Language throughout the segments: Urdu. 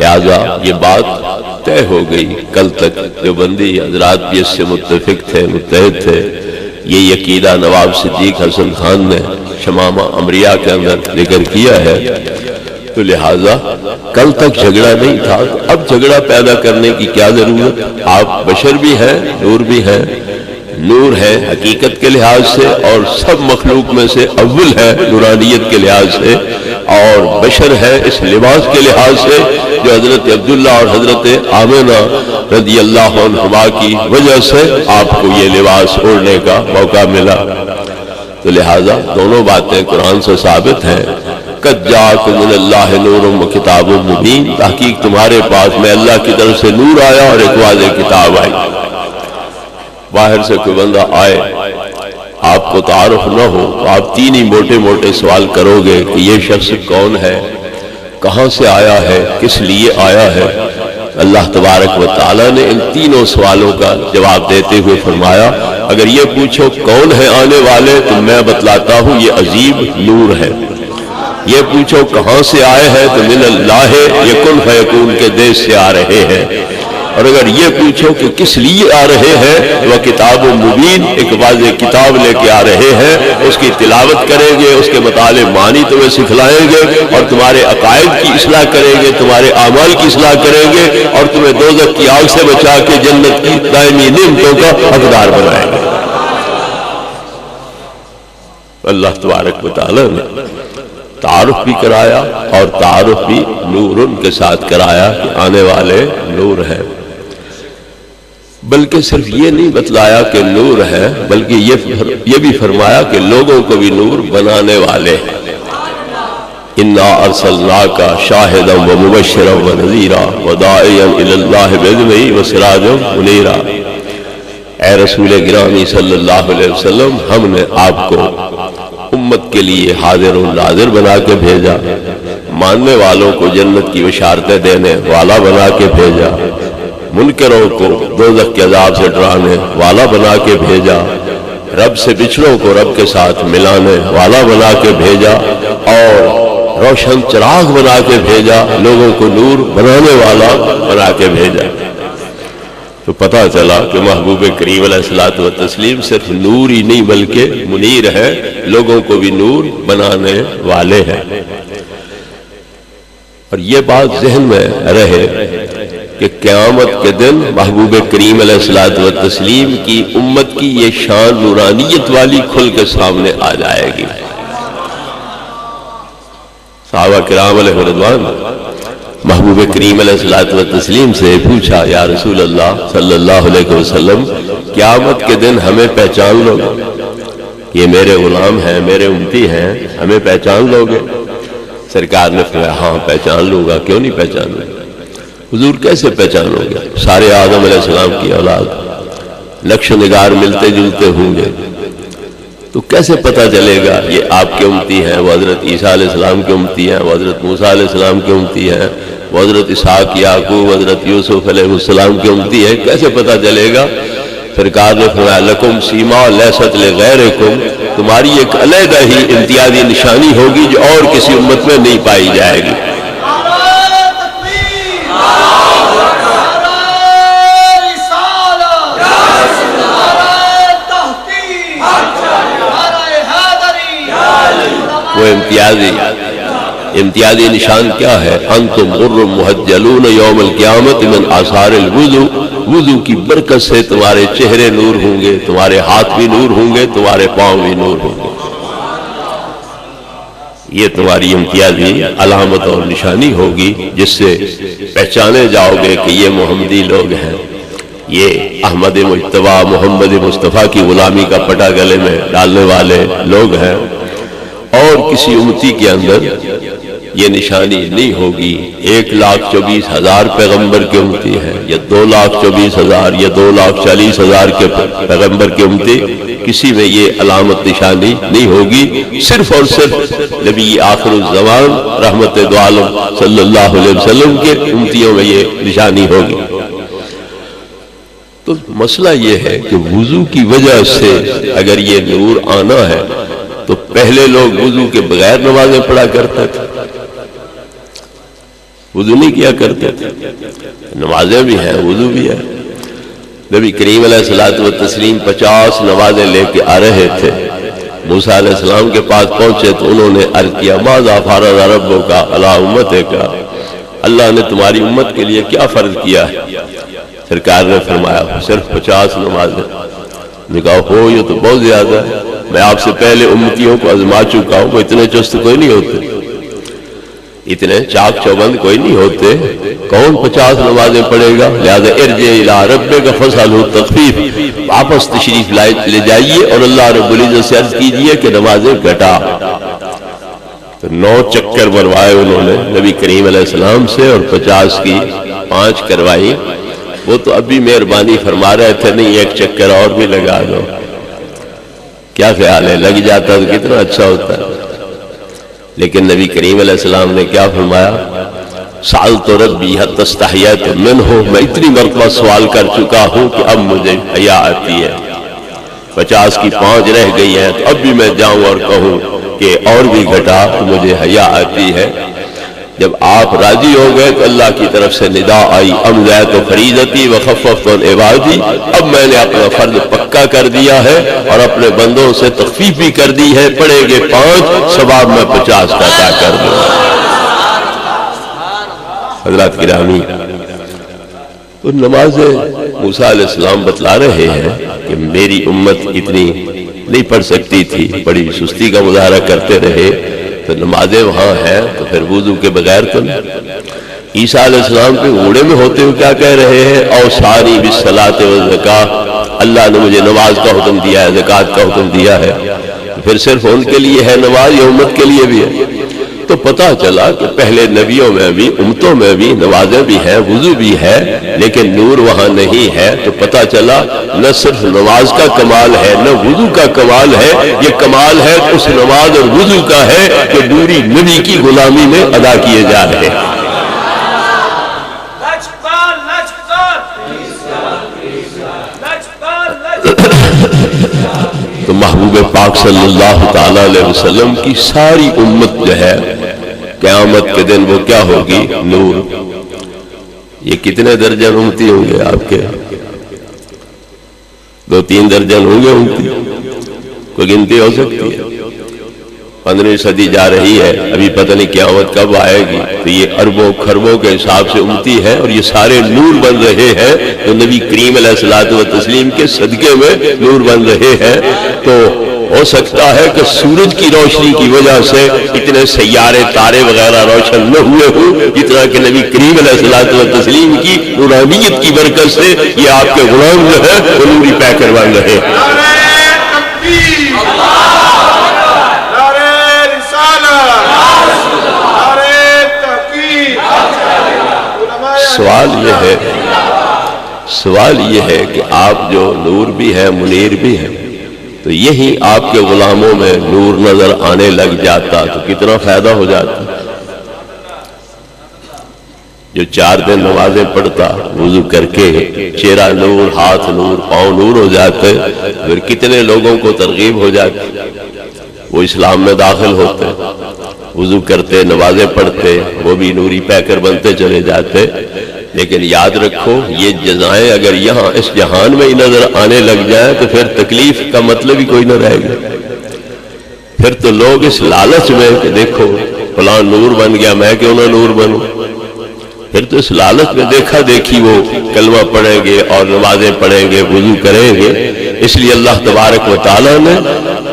لہذا یہ بات طے ہو گئی. کل تک جو بندی حضرات بھی اس سے متفق تھے، متحد تھے. یہ عقیدہ نواب صدیق حسن خان نے شمامہ امریہ کے اندر ذکر کیا ہے. تو لہذا کل تک جھگڑا نہیں تھا، اب جھگڑا پیدا کرنے کی کیا ضرورت؟ آپ بشر بھی ہیں، نور بھی ہیں. نور ہے حقیقت کے لحاظ سے اور سب مخلوق میں سے اول ہے نورانیت کے لحاظ سے، اور بشر ہے اس لباس کے لحاظ سے جو حضرت عبداللہ اور حضرت آمنہ رضی اللہ عنہما کی وجہ سے آپ کو یہ لباس اوڑھنے کا موقع ملا. تو لہذا دونوں باتیں قرآن سے ثابت ہیں. قد جاءکم من اللہ نور و کتاب مبین، تحقیق تمہارے پاس میں اللہ کی طرف سے نور آیا اور ایک واضح کتاب آئی. باہر سے کوئی بندہ آئے، آپ کو تعارف نہ ہو تو آپ تین ہی موٹے موٹے سوال کرو گے کہ یہ شخص کون ہے، کہاں سے آیا ہے، کس لیے آیا ہے. اللہ تبارک و تعالیٰ نے ان تینوں سوالوں کا جواب دیتے ہوئے فرمایا اگر یہ پوچھو کون ہے آنے والے تو میں بتلاتا ہوں یہ عظیم نور ہے. یہ پوچھو کہاں سے آئے ہیں تو من اللہ، یہ کن فیکون کے دیش سے آ رہے ہیں. اور اگر یہ پوچھو کہ کس لیے آ رہے ہیں وہ کتاب مبین، ایک واضح کتاب لے کے آ رہے ہیں. اس کی تلاوت کریں گے، اس کے مطالعے معنی تمہیں سکھلائیں گے اور تمہارے عقائد کی اصلاح کریں گے، تمہارے اعمال کی اصلاح کریں گے اور تمہیں دوزخ کی آگ سے بچا کے جنت کی دائمی نعمتوں کا حقدار بنائیں گے. اللہ تبارک و تعالی نے تعارف بھی کرایا اور تعارف بھی نور کے ساتھ کرایا کہ آنے والے نور ہیں. بلکہ صرف یہ نہیں بتلایا کہ نور ہے، بلکہ یہ بھی فرمایا کہ لوگوں کو بھی نور بنانے والے ہیں. انا ارسلناک شاہدا ومبشرا ونذیرا وداعیا الی اللہ باذنہ وسراجا منیرا. اے رسول گرامی صلی اللہ علیہ وسلم، ہم نے آپ کو امت کے لیے حاضر و ناظر بنا کے بھیجا، ماننے والوں کو جنت کی بشارتیں دینے والا بنا کے بھیجا، منکروں کو دوزخ کے عذاب سے ڈرانے والا بنا کے بھیجا، رب سے بچھڑوں کو رب کے ساتھ ملانے والا بنا کے بھیجا، اور روشن چراغ بنا کے بھیجا، لوگوں کو نور بنانے والا بنا کے بھیجا. تو پتہ چلا کہ محبوب کریم علیہ الصلوۃ والتسلیم صرف نور ہی نہیں بلکہ منیر ہے، لوگوں کو بھی نور بنانے والے ہیں. اور یہ بات ذہن میں رہے کہ قیامت کے دن محبوب کریم علیہ الصلوۃ والتسلیم کی امت کی یہ شان نورانیت والی کھل کے سامنے آ جائے گی. صحابہ کرام علیہ رضوان محبوب کریم علیہ الصلوۃ والتسلیم سے پوچھا یا رسول اللہ صلی اللہ علیہ وسلم، قیامت کے دن ہمیں پہچان لو گے؟ یہ میرے غلام ہیں، میرے امتی ہیں، ہمیں پہچان لو گے؟ سرکار نے فرمایا ہاں پہچان لوں گا، کیوں نہیں پہچان لوں گا. حضور کیسے پہچانو گے؟ سارے آدم علیہ السلام کی اولاد، نقش نگار ملتے جلتے ہوں گے، تو کیسے پتہ چلے گا یہ آپ کے امتی ہیں، وہ حضرت عیسیٰ علیہ السلام کے امتی ہیں، وہ حضرت موسیٰ علیہ السلام کے امتی ہیں، وہ حضرت اسحاق یعقوب حضرت یوسف علیہ السلام کے امتی ہیں، کیسے پتہ چلے گا؟ سرکار نے فرمایا لکم سیما لیست لغیرکم، تمہاری ایک علیحدہ ہی امتیازی نشانی ہوگی جو اور کسی امت میں نہیں پائی جائے گی. وہ امتیازی نشان کیا ہے؟ انتم غر محجلون یوم القیامت من آثار الوضو، وضو کی برکت سے تمہارے چہرے نور ہوں گے، تمہارے ہاتھ بھی نور ہوں گے، تمہارے پاؤں بھی نور ہوں گے. یہ تمہاری امتیازی علامت اور نشانی ہوگی جس سے پہچانے جاؤ گے کہ یہ محمدی لوگ ہیں، یہ احمد مجتبی محمد مصطفیٰ کی غلامی کا پٹا گلے میں ڈالنے والے لوگ ہیں. اور کسی امتی کے اندر یہ نشانی نہیں ہوگی. 1,24,000 پیغمبر کے امتی ہیں، یا 2,24,000 یا 2,40,000 کے پیغمبر کے امتی، کسی میں یہ علامت نشانی نہیں ہوگی. صرف اور صرف نبی آخر الزمان رحمت دو عالم صلی اللہ علیہ وسلم کے امتیوں میں یہ نشانی ہوگی. تو مسئلہ یہ ہے کہ وضو کی وجہ سے اگر یہ نور آنا ہے تو پہلے لوگ وضو کے بغیر نمازیں پڑھا کرتے تھے، وضو نہیں کیا کرتے تھے. نمازیں بھی ہیں، وضو بھی ہے. نبی کریم علیہ الصلوۃ والتسلیم 50 نمازیں لے کے آ رہے تھے. موسیٰ علیہ السلام کے پاس پہنچے تو انہوں نے عرض کیا ماذا فرض ربک علی امتک، اللہ نے تمہاری امت کے لیے کیا فرض کیا ہے؟ سرکار نے فرمایا صرف 50 نمازیں. نے کہا ہو یہ تو بہت زیادہ ہے، میں آپ سے پہلے امتیوں کو آزما چکا ہوں، وہ اتنے چست کوئی نہیں ہوتے، اتنے چاک چوبند کوئی نہیں ہوتے، کون 50 نمازیں پڑھے گا؟ لہذا ارجع الی ربک فاسألہ التخفیف، واپس تشریف لے جائیے اور اللہ رب العزت سے عرض کیجئے کہ نمازیں گھٹا. تو 9 چکر بروائے انہوں نے نبی کریم علیہ السلام سے اور 50 کی 5 کروائی. وہ تو اب بھی مہربانی فرما رہے تھے نہیں ایک چکر اور بھی لگا دو. کیا خیال ہے لگ جاتا تو کتنا اچھا ہوتا ہے. لیکن نبی کریم علیہ السلام نے کیا فرمایا؟ سألت ربی حتی استحییت منہ، میں اتنی مرتبہ سوال کر چکا ہوں کہ اب مجھے حیا آتی ہے. 50 کی 5 رہ گئی ہیں تو اب بھی میں جاؤں اور کہوں کہ اور بھی گھٹا تو مجھے حیا آتی ہے. جب آپ راضی ہو گئے تو اللہ کی طرف سے ندا آئی امضیت فریضتی وخففت عبادی، اب میں نے اپنا فرض پکا کر دیا ہے اور اپنے بندوں سے تخفیف بھی کر دی ہے، پڑھے گے 5 ثواب میں 50 کا عطا کر دوں. حضرات گرامی، تو نمازیں موسیٰ علیہ السلام بتلا رہے ہیں کہ میری امت اتنی نہیں پڑھ سکتی تھی، بڑی سستی کا مظاہرہ کرتے رہے. تو نمازیں وہاں ہیں تو پھر وضو کے بغیر تو نہیں. عیسیٰ علیہ السلام کے گھوڑے میں ہوتے ہوئے کیا کہہ رہے ہیں؟ اوصانی بالصلاۃ والزکاۃ، اللہ نے مجھے نماز کا حکم دیا ہے، زکوٰۃ کا حکم دیا ہے. پھر صرف ان کے لیے ہے نماز یا امت کے لیے بھی ہے؟ تو پتہ چلا کہ پہلے نبیوں میں بھی امتوں میں بھی نمازیں بھی ہیں، وضو بھی ہے، لیکن نور وہاں نہیں ہے. تو پتہ چلا نہ صرف نماز کا کمال ہے نہ وضو کا کمال ہے، یہ کمال ہے اس نماز اور وضو کا ہے جو نوری نبی کی غلامی میں ادا کیے جا رہے ہیں. تو محبوب پاک صلی اللہ تعالی علیہ وسلم کی ساری امت جو ہے قیامت کے دن وہ کیا ہوگی؟ نور. یہ کتنے درجن امتی ہوں گے آپ کے؟ 2-3 درجن ہوں گے امتی؟ کوئی گنتی ہو سکتی ہے؟ 15ویں صدی جا رہی ہے، ابھی پتہ نہیں قیامت کب آئے گی. تو یہ اربوں خربوں کے حساب سے امتی ہے اور یہ سارے نور بن رہے ہیں تو نبی کریم علیہ الصلوۃ والتسلیم کے صدقے میں نور بن رہے ہیں. تو ہو سکتا ہے کہ سورج کی روشنی کی وجہ سے اتنے سیارے تارے وغیرہ روشن نہ ہوئے ہوں جتنا کہ نبی کریم علیہ الصلوۃ والتسلیم کی نورانیت کی برکت سے یہ آپ کے غلام جو ہے وہ نوری پیکر بن رہے ہیں. سوال یہ ہے کہ آپ جو نور بھی ہیں منیر بھی ہیں، تو یہی آپ کے غلاموں میں نور نظر آنے لگ جاتا تو کتنا فائدہ ہو جاتا. جو 4 دن نمازیں پڑھتا وضو کر کے چہرہ نور، ہاتھ نور، پاؤں نور ہو جاتے، پھر کتنے لوگوں کو ترغیب ہو جاتی، وہ اسلام میں داخل ہوتے، وضو کرتے، نمازیں پڑھتے، وہ بھی نوری پیکر بنتے چلے جاتے. لیکن یاد رکھو یہ جزائیں اگر یہاں اس جہان میں ہی نظر آنے لگ جائیں تو پھر تکلیف کا مطلب ہی کوئی نہ رہے گا. پھر تو لوگ اس لالچ میں کہ دیکھو فلاں نور بن گیا میں کیوں نہ نور بنوں، پھر تو اس لالچ میں دیکھا دیکھی وہ کلمہ پڑھیں گے اور نمازیں پڑھیں گے، وضو کریں گے. اس لیے اللہ تبارک و تعالیٰ نے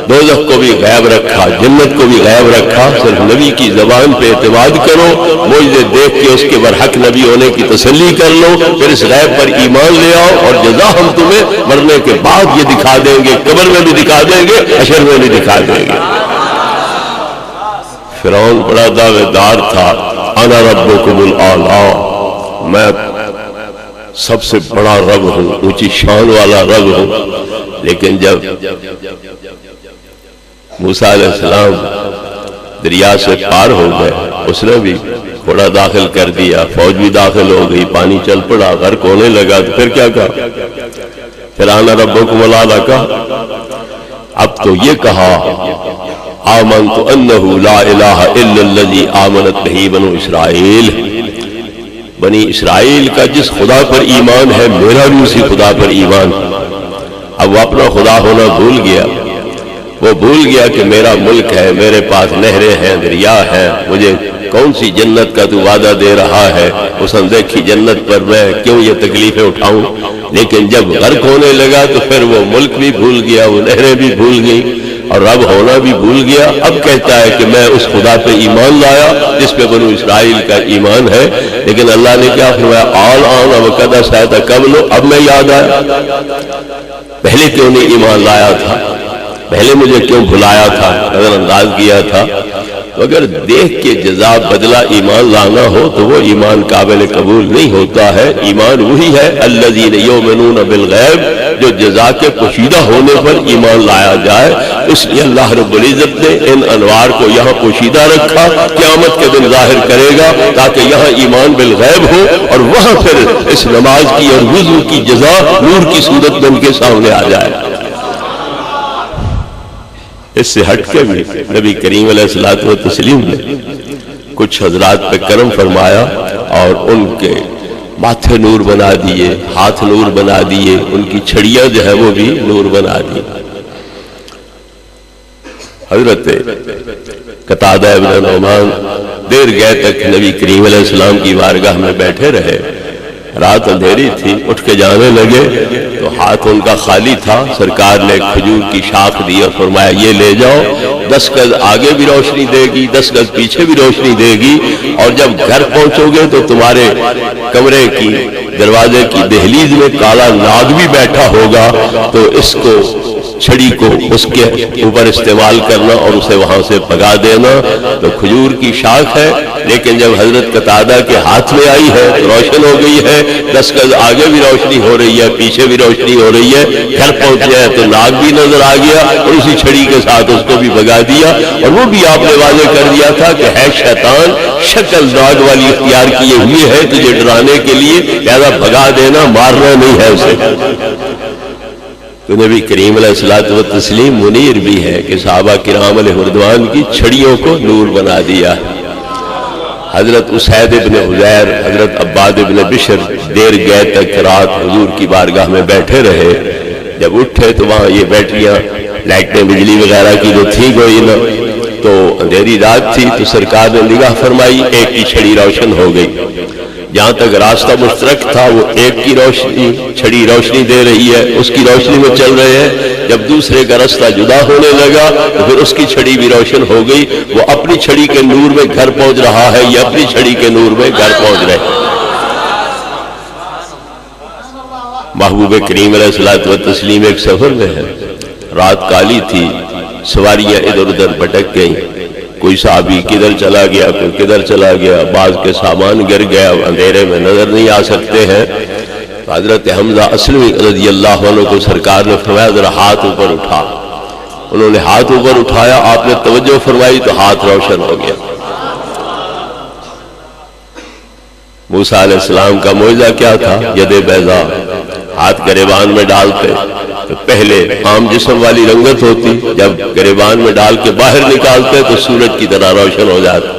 دوزخ کو بھی غائب رکھا، جنت کو بھی غائب رکھا. صرف نبی کی زبان پہ اعتماد کرو، معجزے دیکھ کے اس کے برحق نبی ہونے کی تسلی کر لو، پھر اس غیب پر ایمان لے آؤ اور جزا ہم تمہیں مرنے کے بعد یہ دکھا دیں گے، قبر میں بھی دکھا دیں گے، حشر میں بھی دکھا دیں گے. فرعون بڑا دعوے دار تھا، انا ربکم الاعلی، میں سب سے بڑا رب ہوں، اونچی شان والا رب ہوں. لیکن جب موسیٰ علیہ السلام دریا سے پار ہو گئے، اس نے بھی گھوڑا داخل کر دیا، فوج بھی داخل ہو گئی، پانی چل پڑا، غرق ہونے لگا. تو پھر کیا کہا؟ پھر انا ربکم الاعلی کہا. اب تو یہ کہا آمنت انہ لا الہ الا الذی آمنت بہ بنو اسرائیل، بنی اسرائیل کا جس خدا پر ایمان ہے میرا بھی اسی خدا پر ایمان۔ اب وہ اپنا خدا ہونا بھول گیا، وہ بھول گیا کہ میرا ملک ہے، میرے پاس نہریں ہیں، دریا ہیں، مجھے کون سی جنت کا تو وعدہ دے رہا ہے، اس اندیکھی جنت پر میں کیوں یہ تکلیفیں اٹھاؤں۔ لیکن جب غرق ہونے لگا تو پھر وہ ملک بھی بھول گیا، وہ نہریں بھی بھول گئیں اور رب ہونا بھی بھول گیا۔ اب کہتا ہے کہ میں اس خدا پہ ایمان لایا جس پہ بنو اسرائیل کا ایمان ہے، لیکن اللہ نے کیا فرمایا، آل آن وقد عصیت قبل، اب میں یاد آیا پہلے کیوں نہیں ایمان لایا تھا، پہلے مجھے کیوں بھلایا تھا، نظر انداز کیا تھا۔ تو اگر دیکھ کے جزا بدلہ ایمان لانا ہو تو وہ ایمان قابل قبول نہیں ہوتا ہے۔ ایمان وہی ہے الذین یؤمنون بالغیب، جو جزا کے پوشیدہ ہونے پر ایمان لایا جائے۔ اس لیے اللہ رب العزت نے ان انوار کو یہاں پوشیدہ رکھا، قیامت کے دن ظاہر کرے گا تاکہ یہاں ایمان بالغیب ہو اور وہاں پھر اس نماز کی اور وضو کی جزا نور کی صورت بن کے سامنے آ جائے۔ اس سے ہٹ کے بھی نبی کریم علیہ الصلوۃ والتسلیم نے کچھ حضرات پہ کرم فرمایا اور ان کے ماتھے نور بنا دیے، ہاتھ نور بنا دیے، ان کی چھڑیاں جو ہے وہ بھی نور بنا دی۔ حضرت قتادہ ابن نعمان دیر گئے تک نبی کریم علیہ السلام کی بارگاہ میں بیٹھے رہے۔ رات اندھیری تھی، اٹھ کے جانے لگے تو ہاتھ ان کا خالی تھا۔ سرکار نے کھجور کی شاخ دی اور فرمایا یہ لے جاؤ، 10 گز آگے بھی روشنی دے گی، 10 گز پیچھے بھی روشنی دے گی، اور جب گھر پہنچو گے تو تمہارے کمرے کی دروازے کی دہلیز میں کالا ناگ بھی بیٹھا ہوگا، تو اس کو چھڑی کو اس کے اوپر استعمال کرنا اور اسے وہاں سے بھگا دینا۔ تو کھجور کی شاخ ہے، لیکن جب حضرت قتادہ کے ہاتھ میں آئی ہے تو روشن ہو گئی ہے، 10 گز آگے بھی روشنی ہو رہی ہے، پیچھے بھی روشنی ہو رہی ہے۔ گھر پہنچے ہیں تو ناگ بھی نظر آ گیا اور اسی چھڑی کے ساتھ اس کو بھی بھگا دیا، اور وہ بھی آپ نے واضح کر دیا تھا کہ ہے شیطان شکل ناگ والی اختیار کیے ہوئے ہے تجھے ڈرانے کے لیے، لہذا بھگا دینا، مارنا نہیں ہے اسے۔ تو نبی کریم علیہ الصلوۃ والتسلیم منیر بھی ہے کہ صحابہ کرام علیہ رضوان کی چھڑیوں کو نور بنا دیا۔ حضرت اسید ابن حضیر، حضرت عباد ابن بشر دیر گئے تک رات حضور کی بارگاہ میں بیٹھے رہے۔ جب اٹھے تو وہاں یہ بیٹریاں لائٹیں بجلی وغیرہ کی جو تھی کوئی نہ، تو اندھیری رات تھی، تو سرکار نے نگاہ فرمائی، ایک کی چھڑی روشن ہو گئی۔ جہاں تک راستہ مشترک تھا وہ ایک کی روشنی چھڑی روشنی دے رہی ہے، اس کی روشنی میں چل رہے ہیں۔ جب دوسرے کا راستہ جدا ہونے لگا تو پھر اس کی چھڑی بھی روشن ہو گئی، وہ اپنی چھڑی کے نور میں گھر پہنچ رہا ہے، یہ اپنی چھڑی کے نور میں گھر پہنچ رہے ہیں۔ محبوب کریم علیہ الصلوۃ والتسلیم ایک سفر میں ہے، رات کالی تھی، سواریاں ادھر ادھر بھٹک گئیں، کوئی صحابی کدھر چلا گیا، کوئی کدھر چلا گیا، بعض کے سامان گر گیا، اندھیرے میں نظر نہیں آ سکتے ہیں۔ تو حضرت حمزہ اسلمی رضی اللہ عنہ کو سرکار نے فرمایا ذرا ہاتھ اوپر اٹھا۔ انہوں نے ہاتھ اوپر اٹھایا، آپ نے توجہ فرمائی تو ہاتھ روشن ہو گیا۔ موسیٰ علیہ السلام کا معجزہ کیا تھا؟ ید بیضاء، ہاتھ گریبان میں ڈالتے تو پہلے عام جسم والی رنگت ہوتی، جب گریبان میں ڈال کے باہر نکالتے تو سورج کی طرح روشن ہو جاتا۔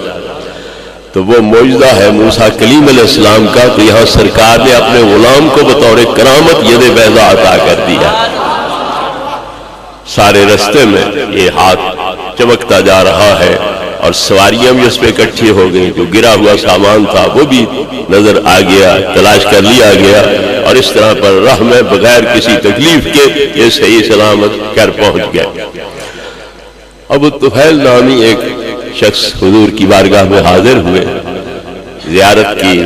تو وہ معجزہ ہے موسیٰ کلیم علیہ السلام کا، تو یہاں سرکار نے اپنے غلام کو بطور کرامت ید بیضاء عطا کر دیا۔ سارے رستے میں یہ ہاتھ چمکتا جا رہا ہے، اور سواریاں بھی اس پہ اکٹھی ہو گئیں، جو گرا ہوا سامان تھا وہ بھی نظر آ گیا، تلاش کر لیا گیا، اور اس طرح پر راہ میں بغیر کسی تکلیف کے یہ صحیح سلامت گھر پہنچ گیا۔ ابو طفیل نامی ایک شخص حضور کی بارگاہ میں حاضر ہوئے، زیارت کی،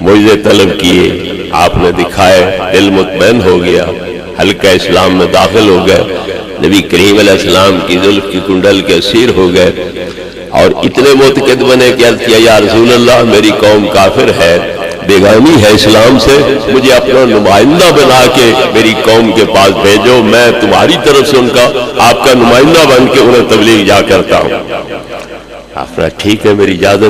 معجزے طلب کیے، آپ نے دکھائے، دل مطمئن ہو گیا، حلقہ اسلام میں داخل ہو گئے، نبی کریم علیہ السلام کی زلف کی کنڈل کے اسیر ہو گئے، اور اتنے معتقد بنے کہ عرض کیا یا رسول اللہ میری قوم کافر ہے، بیگانی ہے اسلام سے، مجھے اپنا نمائندہ بنا کے میری قوم کے پاس بھیجو، میں تمہاری طرف سے ان کا آپ کا نمائندہ بن کے انہیں تبلیغ جا کرتا ہوں۔ آپ نے ٹھیک ہے، میری اجازت ہے۔